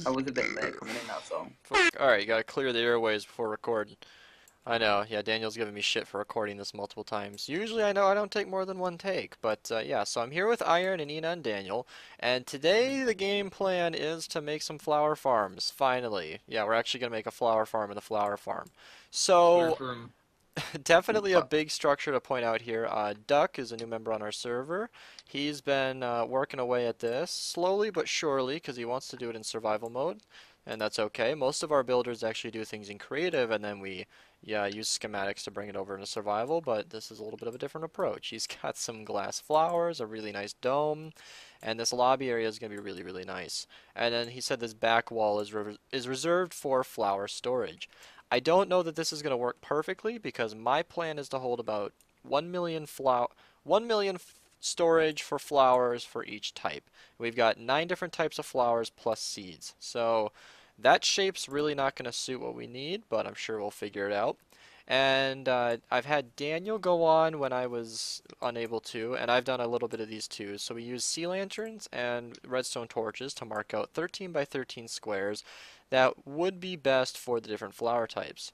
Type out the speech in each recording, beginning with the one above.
I was a bit late coming in, that's all. Alright, you gotta clear the airways before recording. I know, yeah, Daniel's giving me shit for recording this multiple times. Usually I know I don't take more than one take, but yeah, so I'm here with Iron and Ina and Daniel, and today the game plan is to make some flower farms, finally. Yeah, we're actually gonna make a flower farm in the flower farm. So, Confirm. definitely a big structure to point out here. Duck is a new member on our server. He's been working away at this, slowly but surely, because he wants to do it in survival mode, and that's okay. Most of our builders actually do things in creative, and then we use schematics to bring it over into survival, but this is a little bit of a different approach. He's got some glass flowers, a really nice dome, and this lobby area is going to be really, really nice. And then he said this back wall is reserved for flower storage. I don't know that this is going to work perfectly because my plan is to hold about 1 million 1 million storage for flowers for each type. We've got 9 different types of flowers plus seeds. So that shape's really not going to suit what we need, but I'm sure we'll figure it out. And I've had Daniel go on when I was unable to, and I've done a little bit of these too. So we use sea lanterns and redstone torches to mark out 13 by 13 squares that would be best for the different flower types.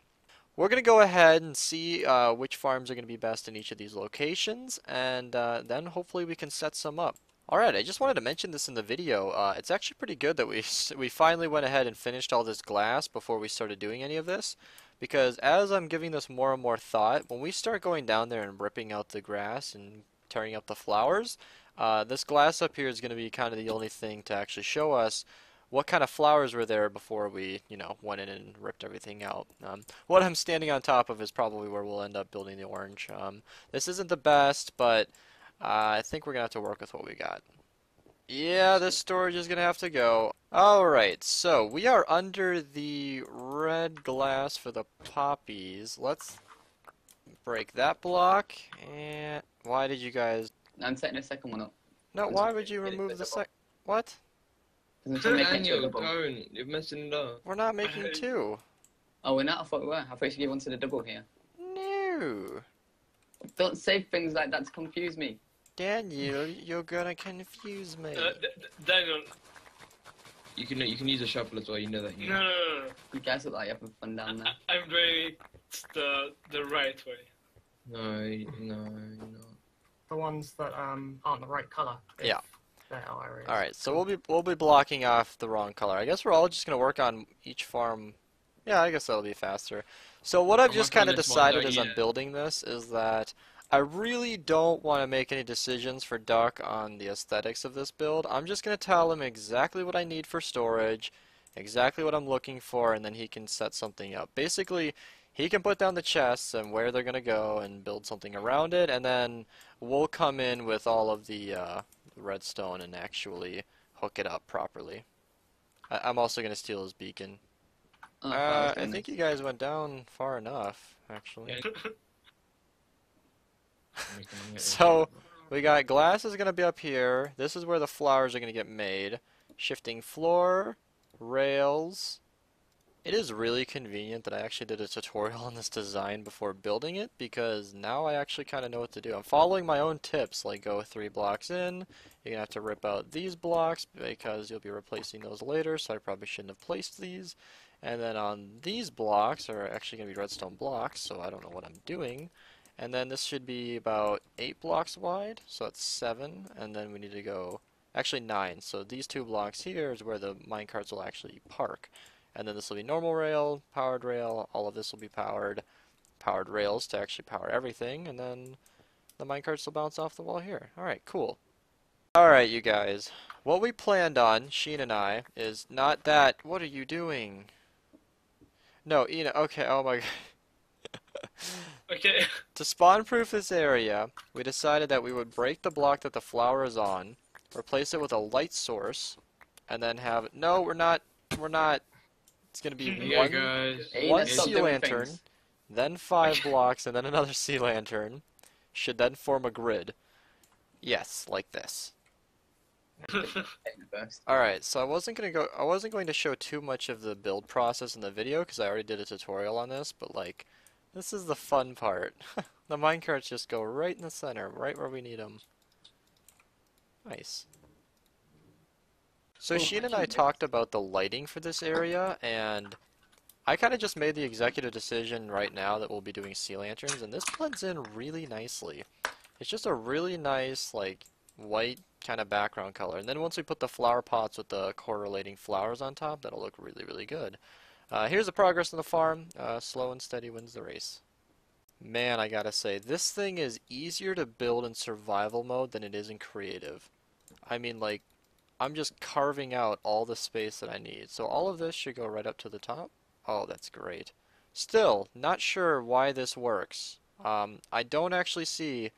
We're going to go ahead and see which farms are going to be best in each of these locations, and then hopefully we can set some up. Alright, I just wanted to mention this in the video. It's actually pretty good that we finally went ahead and finished all this glass before we started doing any of this. Because as I'm giving this more and more thought, when we start going down there and ripping out the grass and tearing up the flowers, this glass up here is going to be kind of the only thing to actually show us what kind of flowers were there before we, went in and ripped everything out. What I'm standing on top of is probably where we'll end up building the orange. This isn't the best, but I think we're going to have to work with what we got. Yeah, this storage is going to have to go. Alright, so we are under the red glass for the poppies. Let's break that block. And why did you guys... I'm setting a second one up. No, why would you remove the sec... What? Daniel, don't. You're messing it up. We're not making two. Oh, we're not? I thought we were. I thought you should give one to the double here. No. Don't say things like that to confuse me. Daniel, you're gonna confuse me. Daniel. You can use a shovel as well. You know that. No. You guys look like you're having fun down there. I'm doing it the right way. No. The ones that aren't the right color. Yeah. Areas. Alright, so we'll be blocking off the wrong color. I guess we're all just gonna work on each farm. Yeah, I guess that'll be faster. So what I've just kind of decided as I'm building this is that I really don't want to make any decisions for Duck on the aesthetics of this build. I'm just going to tell him exactly what I need for storage, exactly what I'm looking for, and then he can set something up. Basically, he can put down the chests and where they're going to go and build something around it, and then we'll come in with all of the redstone and actually hook it up properly. I'm also going to steal his beacon. I think you guys went down far enough, actually. So, we got glass is going to be up here. This is where the flowers are going to get made. Shifting floor, rails. It is really convenient that I actually did a tutorial on this design before building it, because now I actually kind of know what to do. I'm following my own tips, like go 3 blocks in. You're going to have to rip out these blocks because you'll be replacing those later, so I probably shouldn't have placed these. And then on these blocks are actually going to be redstone blocks, so I don't know what I'm doing. And then this should be about 8 blocks wide, so that's 7, and then we need to go, actually 9, so these 2 blocks here is where the minecarts will actually park. And then this will be normal rail, all of this will be powered rails to actually power everything, and then the minecarts will bounce off the wall here. Alright, cool. Alright, you guys, what we planned on, Sheen and I, is not that, what are you doing? No, Ina, okay, oh my god. Okay. To spawn-proof this area, we decided that we would break the block that the flower is on, replace it with a light source, and then have... No, we're not. It's going to be one sea lantern, then 5 blocks, and then another sea lantern. Should then form a grid. Yes, like this. Alright, so I wasn't going to show too much of the build process in the video, because I already did a tutorial on this, but like... This is the fun part. The minecarts just go right in the center, right where we need them. Nice. So Sheen and I talked about the lighting for this area, and I kind of just made the executive decision right now that we'll be doing sea lanterns, and this blends in really nicely. It's just a really nice, like, white kind of background color. And then once we put the flower pots with the correlating flowers on top, that'll look really, really good. Here's the progress on the farm. Slow and steady wins the race. Man, I gotta say, this thing is easier to build in survival mode than it is in creative. I mean, like, I'm just carving out all the space that I need. So all of this should go right up to the top. Oh, that's great. Still, not sure why this works. I don't actually see...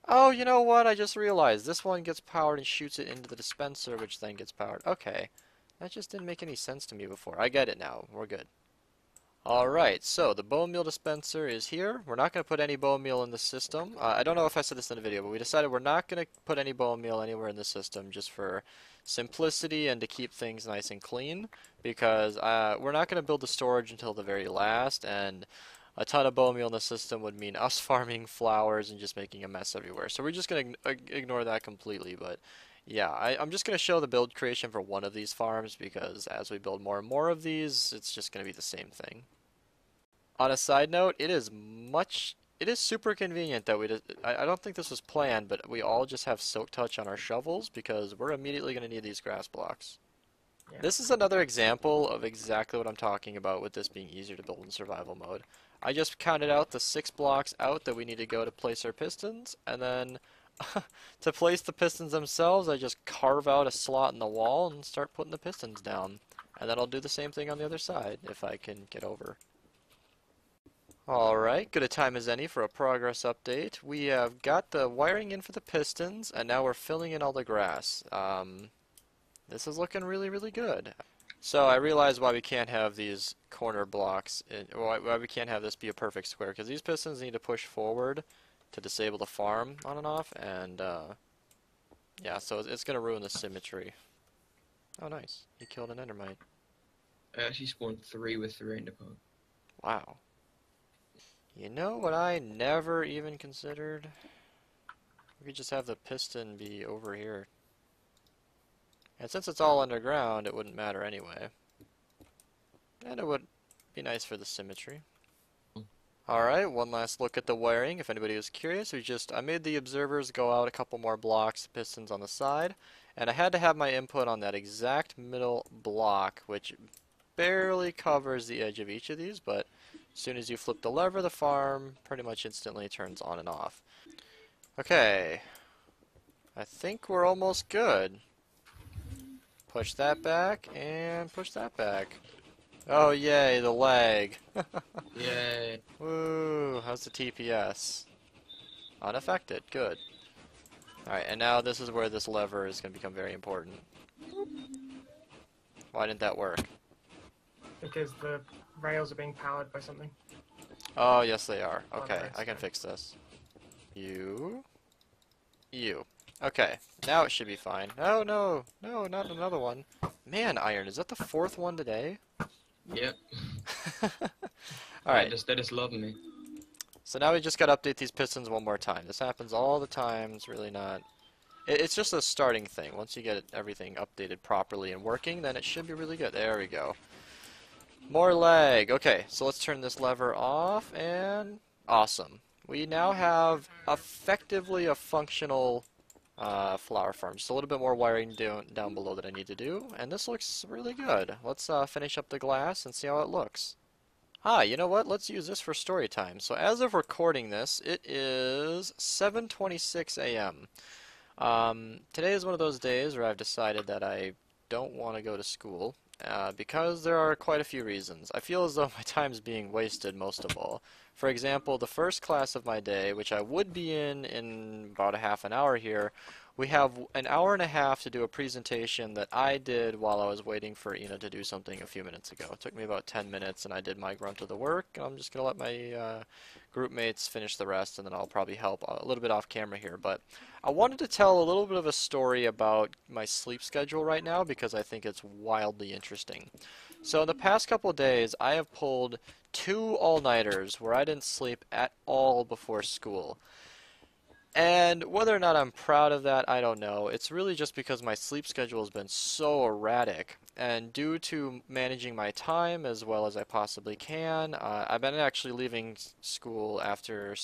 Oh, you know what? I just realized. This one gets powered and shoots it into the dispenser, which then gets powered. Okay. That just didn't make any sense to me before. I get it now. We're good. Alright, so the bone meal dispenser is here. We're not going to put any bone meal in the system. I don't know if I said this in the video, but we decided we're not going to put any bone meal anywhere in the system just for simplicity and to keep things nice and clean, because we're not going to build the storage until the very last, and a ton of bone meal in the system would mean us farming flowers and just making a mess everywhere. So we're just going to ignore that completely, but yeah, I'm just going to show the build creation for one of these farms, because as we build more and more of these, it's just going to be the same thing. On a side note, it is super convenient that I don't think this was planned, but we all just have Silk Touch on our shovels, because we're immediately going to need these grass blocks. Yeah. This is another example of exactly what I'm talking about with this being easier to build in survival mode. I just counted out the 6 blocks out that we need to go to place our pistons, and then to place the pistons themselves, I just carve out a slot in the wall and start putting the pistons down. And then I'll do the same thing on the other side, if I can get over. Alright, good a time as any for a progress update. We have got the wiring in for the pistons, and now we're filling in all the grass. This is looking really, really good. So I realize why we can't have these corner blocks, why we can't have this be a perfect square, because these pistons need to push forward to disable the farm on and off, and yeah, so it's going to ruin the symmetry. Oh, nice. He killed an endermite. I actually spawned 3 with the rain depot. Wow. You know what I never even considered? We could just have the piston be over here. And since it's all underground, it wouldn't matter anyway. And it would be nice for the symmetry. Alright, one last look at the wiring. If anybody was curious, I made the observers go out a couple more blocks, pistons on the side, and I had to have my input on that exact middle block, which barely covers the edge of each of these, but as soon as you flip the lever, the farm pretty much instantly turns on and off. Okay, I think we're almost good. Push that back, and push that back. Oh yay, the lag. Yay. Woo, how's the TPS? Unaffected, good. Alright, and now this is where this lever is going to become very important. Why didn't that work? Because the rails are being powered by something. Oh, yes they are. Okay, I can fix this. You. Okay, now it should be fine. Oh no, no, not another one. Man, Iron, is that the 4th one today? Yep. Alright. They're just loving me. So now we just gotta update these pistons one more time. This happens all the time. It's really not... It's just a starting thing. Once you get everything updated properly and working, then it should be really good. There we go. More lag. Okay, so let's turn this lever off, and... Awesome. We now have effectively a functional flower farm. Just a little bit more wiring down below that I need to do, and this looks really good. Let's finish up the glass and see how it looks. You know what? Let's use this for story time. So as of recording this, it is 7:26 a.m. Today is one of those days where I've decided that I don't want to go to school because there are quite a few reasons. I feel as though my time's being wasted most of all. For example, the first class of my day, which I would be in about a half an hour here, we have an hour and a half to do a presentation that I did while I was waiting for Ina to do something a few minutes ago. It took me about 10 minutes, and I did my grunt of the work. I'm just going to let my group mates finish the rest, and then I'll probably help a little bit off camera here. But I wanted to tell a little bit of a story about my sleep schedule right now because I think it's wildly interesting. So in the past couple of days, I have pulled 2 all-nighters where I didn't sleep at all before school. And whether or not I'm proud of that, I don't know. It's really just because my sleep schedule has been so erratic. And due to managing my time as well as I possibly can, I've been actually leaving school after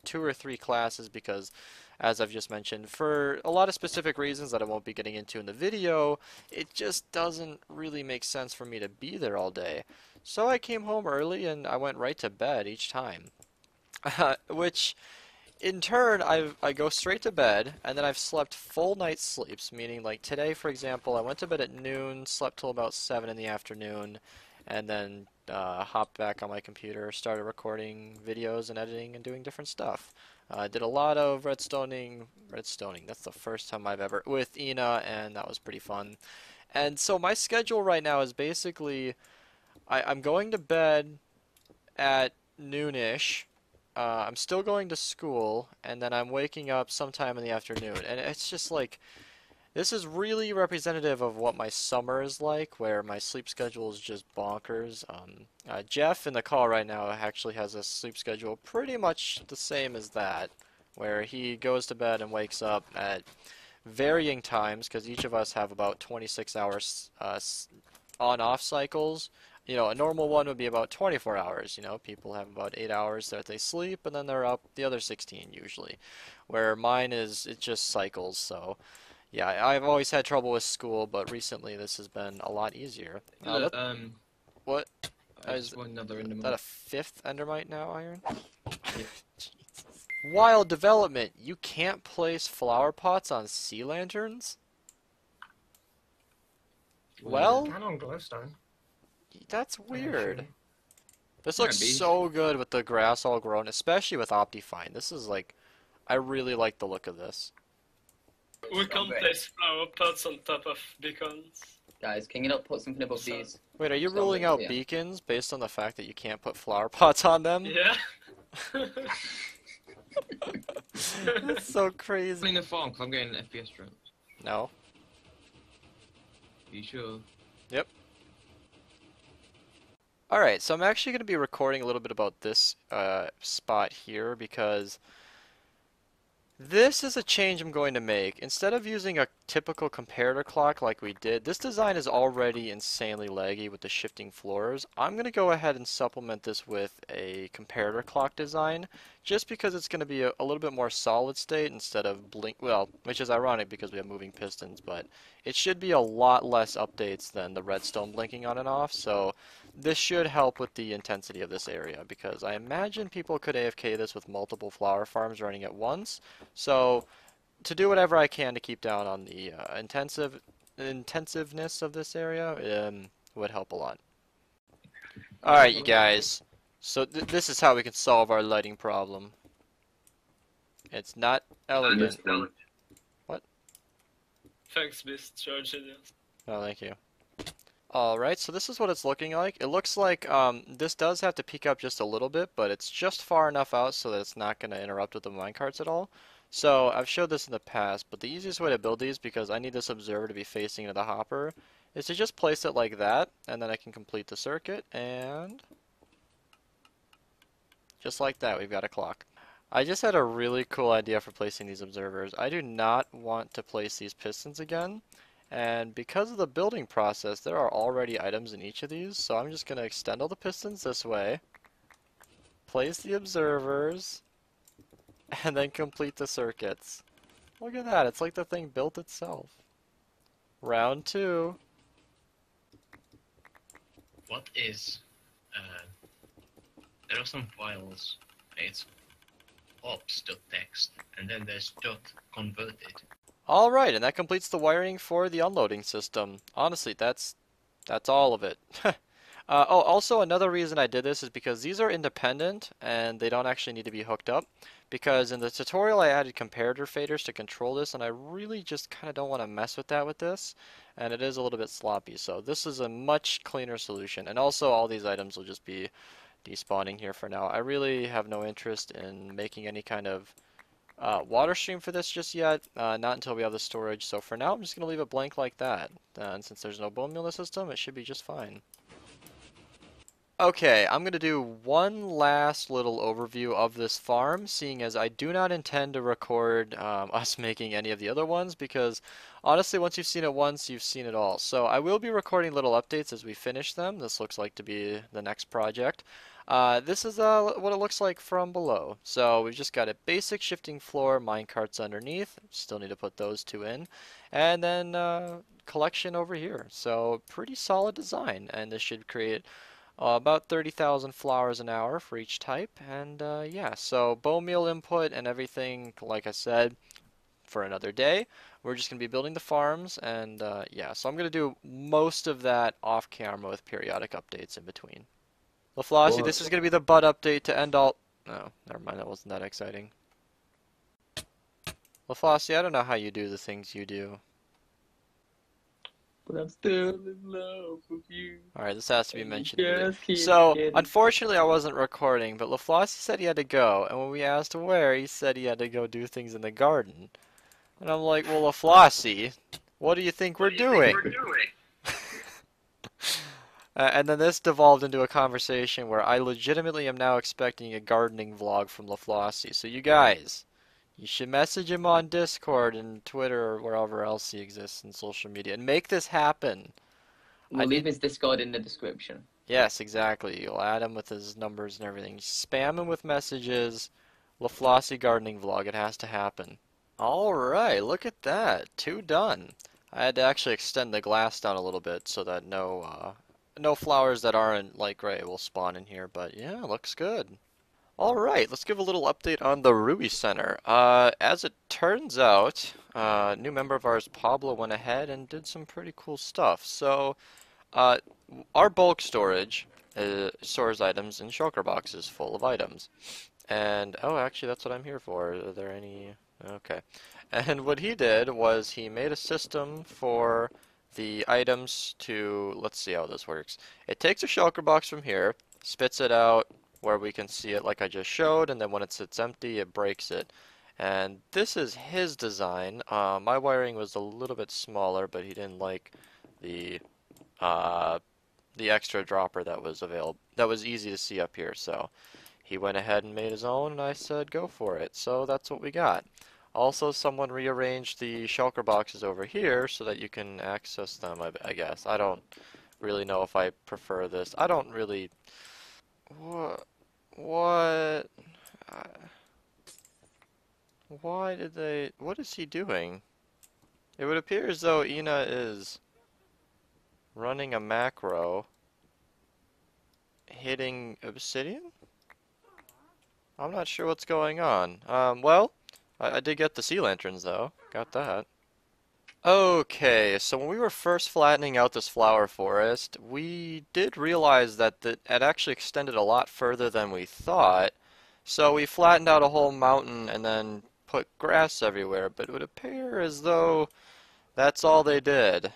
2 or 3 classes because, as I've just mentioned, for a lot of specific reasons that I won't be getting into in the video, it just doesn't really make sense for me to be there all day. So I came home early and I went right to bed each time. Which in turn, I go straight to bed, and then I've slept full night sleeps, meaning like today, for example, I went to bed at noon, slept till about 7 in the afternoon, and then hopped back on my computer, started recording videos and editing and doing different stuff. I did a lot of redstoning, that's the first time I've ever, with Ina, and that was pretty fun. And so my schedule right now is basically, I'm going to bed at noonish. I'm still going to school, and then I'm waking up sometime in the afternoon. And it's just like, this is really representative of what my summer is like, where my sleep schedule is just bonkers. Jeff in the call right now actually has a sleep schedule pretty much the same as that, where he goes to bed and wakes up at varying times, because each of us have about 26 hours on-off cycles. You know, a normal one would be about 24 hours. You know, people have about 8 hours that they sleep, and then they're up the other 16 usually. Where mine is, it just cycles. So, yeah, I've always had trouble with school, but recently this has been a lot easier. What? Is another that a 5th Endermite now, Iron? Yeah. Jesus. Wild development. You can't place flower pots on sea lanterns? Well, And on glowstone. that's weird. Actually. This looks Maybe. so good with the grass all grown, especially with Optifine. This is like, I really like the look of this. We can place flower pots on top of beacons. Guys, can you not put something above So- these? Wait, are you Stop ruling it, out yeah. beacons based on the fact that you can't put flower pots on them? Yeah. That's so crazy. in the farm, 'cause I'm getting an FPS drop. No. Are you sure? Alright, so I'm actually going to be recording a little bit about this spot here because this is a change I'm going to make. Instead of using a typical comparator clock like we did, this design is already insanely laggy with the shifting floors. I'm going to go ahead and supplement this with a comparator clock design just because it's going to be a little bit more solid state instead of blink, well, which is ironic because we have moving pistons, but it should be a lot less updates than the redstone blinking on and off, so this should help with the intensity of this area because I imagine people could AFK this with multiple flower farms running at once. So to do whatever I can to keep down on the intensiveness of this area would help a lot. Alright, you guys. So this is how we can solve our lighting problem. It's not elegant. What? Thanks, Beast. You're a genius. Oh, thank you. Alright, so this is what it's looking like. It looks like this does have to peak up just a little bit, but it's just far enough out so that it's not going to interrupt with the minecarts at all. So I've showed this in the past, but the easiest way to build these, because I need this observer to be facing into the hopper, is to just place it like that, and then I can complete the circuit, and just like that, we've got a clock. I just had a really cool idea for placing these observers. I do not want to place these pistons again. And because of the building process, there are already items in each of these, so I'm just going to extend all the pistons this way, place the observers, and then complete the circuits. Look at that, it's like the thing built itself. Round 2. What is... there are some files, it's ops.txt, and then there's .converted. Alright, and that completes the wiring for the unloading system. Honestly, that's all of it. Oh, also another reason I did this is because these are independent and they don't actually need to be hooked up. Because in the tutorial I added comparator faders to control this, and I really just kind of don't want to mess with that with this. And it is a little bit sloppy, so this is a much cleaner solution. And also all these items will just be despawning here for now. I really have no interest in making any kind of water stream for this just yet, not until we have the storage. So for now I'm just going to leave it blank like that, and since there's no bone meal in the system, it should be just fine. Okay, I'm going to do one last little overview of this farm, seeing as I do not intend to record us making any of the other ones, because honestly, once you've seen it once, you've seen it all. So I will be recording little updates as we finish them. This looks like to be the next project. This is what it looks like from below. So we've just got a basic shifting floor, minecarts underneath. Still need to put those two in. And then collection over here. So pretty solid design, and this should create about 30,000 flowers an hour for each type, and yeah, so bone meal input and everything, like I said, for another day. We're just going to be building the farms, and yeah, so I'm going to do most of that off camera with periodic updates in between. LaFlossie, this is going to be the butt update to end all... No, never mind, that wasn't that exciting. LaFlossie, I don't know how you do the things you do. But I'm still in love with you. Alright, this has to be mentioned. Just So, keep unfortunately I wasn't recording, but LaFlossie said he had to go, and when we asked where, he said he had to go do things in the garden. And I'm like, well, LaFlossie, what do you think we're doing? And then this devolved into a conversation where I legitimately am now expecting a gardening vlog from LaFlossie. So you guys, you should message him on Discord and Twitter or wherever else he exists in social media and make this happen. We'll leave his Discord in the description. Yes, exactly. You'll add him with his numbers and everything. Spam him with messages. LaFlossie gardening vlog. It has to happen. Alright, look at that. 2 done. I had to actually extend the glass down a little bit so that no flowers that aren't light gray will spawn in here, but yeah, looks good. Alright, let's give a little update on the Ruby Center. As it turns out, a new member of ours, Pablo, went ahead and did some pretty cool stuff. So, our bulk storage stores items in shulker boxes full of items. And, oh, actually, that's what I'm here for. Are there any... Okay. And what he did was he made a system for the items to... Let's see how this works. It takes a shulker box from here, spits it out where we can see it like I just showed, and then when it sits empty, it breaks it. And this is his design. My wiring was a little bit smaller, but he didn't like the extra dropper that was available, that was easy to see up here. So he went ahead and made his own, and I said go for it. So that's what we got. Also, someone rearranged the shulker boxes over here so that you can access them, I guess. I don't really know if I prefer this. I don't really... What? Why did they... What is he doing? It would appear as though Ina is running a macro hitting obsidian? I'm not sure what's going on. Well, I did get the sea lanterns though. Got that. Okay, so when we were first flattening out this flower forest, we did realize that it actually extended a lot further than we thought. So we flattened out a whole mountain and then put grass everywhere, but it would appear as though that's all they did.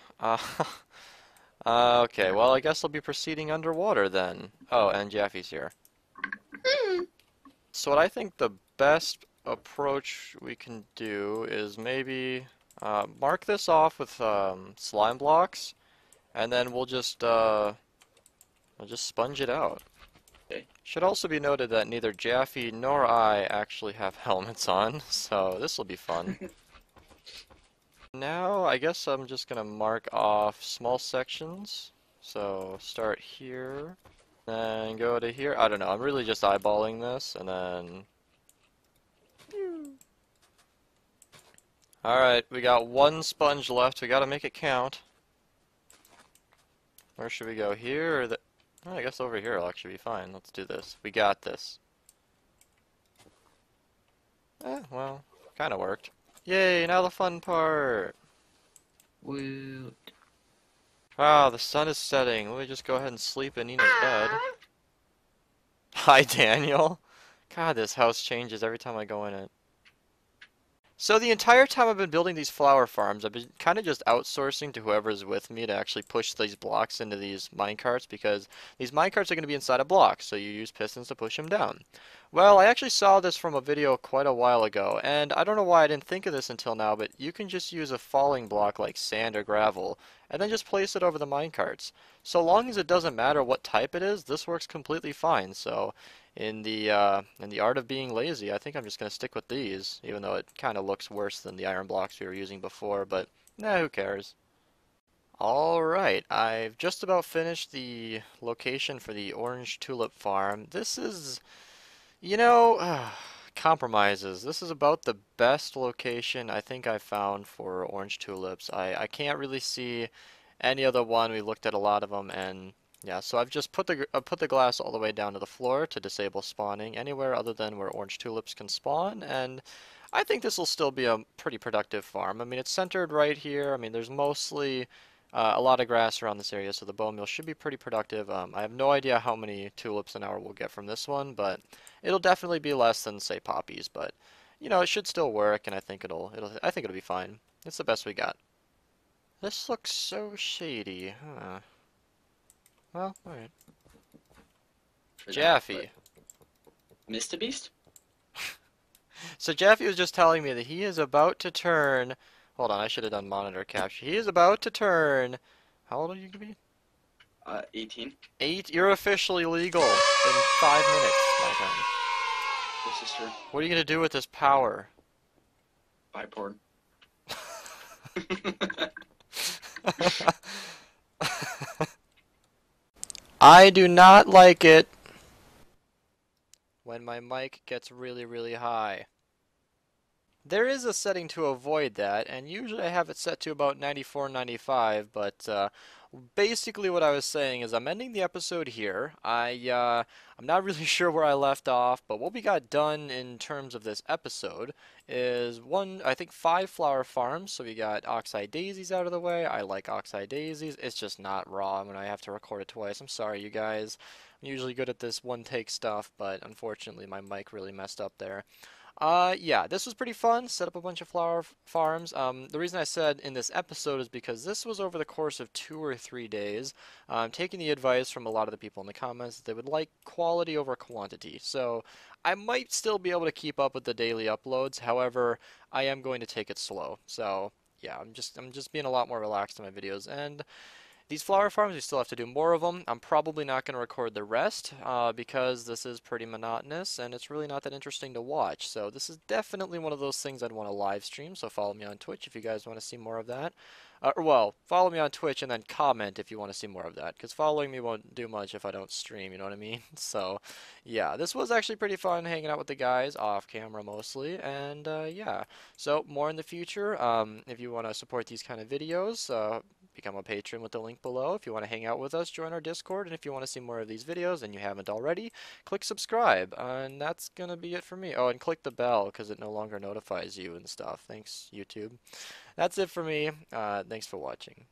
Okay, well I guess I'll be proceeding underwater then. Oh, and Jaffe's here. So what I think the best approach we can do is maybe mark this off with slime blocks, and then we'll just sponge it out. Okay. Should also be noted that neither Jaffe nor I actually have helmets on, so this will be fun. Now, I guess I'm just gonna mark off small sections. So start here, then go to here. I don't know, I'm really just eyeballing this, and then... Alright, we got 1 sponge left. We gotta make it count. Where should we go? Here or the... Oh, I guess over here will actually be fine. Let's do this. We got this. Well, kinda worked. Yay, now the fun part! Woot. Wow, the sun is setting. Let me just go ahead and sleep in Nina's bed. Hi, Daniel. God, this house changes every time I go in it. So the entire time I've been building these flower farms, I've been kind of just outsourcing to whoever's with me to actually push these blocks into these minecarts, because these minecarts are going to be inside a block, so you use pistons to push them down. Well, I actually saw this from a video quite a while ago, and I don't know why I didn't think of this until now, but you can just use a falling block like sand or gravel, and then just place it over the minecarts. So long as it doesn't matter what type it is, this works completely fine. So in the art of being lazy, I think I'm just gonna stick with these, even though it kind of looks worse than the iron blocks we were using before, but nah, who cares? Alright, I've just about finished the location for the orange tulip farm. This is compromises. This is about the best location I think I've found for orange tulips. I can't really see any other one. We looked at a lot of them, and yeah, so I've just put the glass all the way down to the floor to disable spawning anywhere other than where orange tulips can spawn, and I think this will still be a pretty productive farm. I mean, it's centered right here. I mean, there's mostly a lot of grass around this area, so the bone meal should be pretty productive. I have no idea how many tulips an hour we'll get from this one, but it'll definitely be less than, say, poppies. But it should still work, and I think it'll be fine. It's the best we got. This looks so shady, huh? Well, all right. Jaffe. Mr. Beast? So Jaffe was just telling me that he is about to turn. Hold on, I should have done monitor capture. He is about to turn. How old are you gonna be? 18. You're officially legal in 5 minutes, my friend. This is true. What are you gonna do with this power? Buy porn. I do not like it when my mic gets really, really high. There is a setting to avoid that, and usually I have it set to about 94, 95, but basically what I was saying is I'm ending the episode here. I'm not really sure where I left off, but what we got done in terms of this episode is I think 5 flower farms, so we got oxeye daisies out of the way. I like oxeye daisies. It's just not raw when I have to record it twice. I'm sorry, you guys. I'm usually good at this one-take stuff, but unfortunately my mic really messed up there. Yeah, this was pretty fun. Set up a bunch of flower farms. The reason I said in this episode is because this was over the course of 2 or 3 days. Taking the advice from a lot of the people in the comments that they would like quality over quantity. So I might still be able to keep up with the daily uploads. However, I am going to take it slow. So yeah, I'm just being a lot more relaxed in my videos. And these flower farms, we still have to do more of them. I'm probably not going to record the rest because this is pretty monotonous and it's really not that interesting to watch. So this is definitely one of those things I'd want to live stream, so follow me on Twitch if you guys want to see more of that. Well, follow me on Twitch and then comment if you want to see more of that, because following me won't do much if I don't stream, you know what I mean? So, yeah, this was actually pretty fun hanging out with the guys, off camera mostly, and yeah. So, more in the future. If you want to support these kind of videos, become a patron with the link below. If you want to hang out with us, join our Discord, and if you want to see more of these videos and you haven't already, click subscribe, and that's gonna be it for me. Oh, and click the bell, because it no longer notifies you and stuff. Thanks, YouTube. That's it for me. Thanks for watching.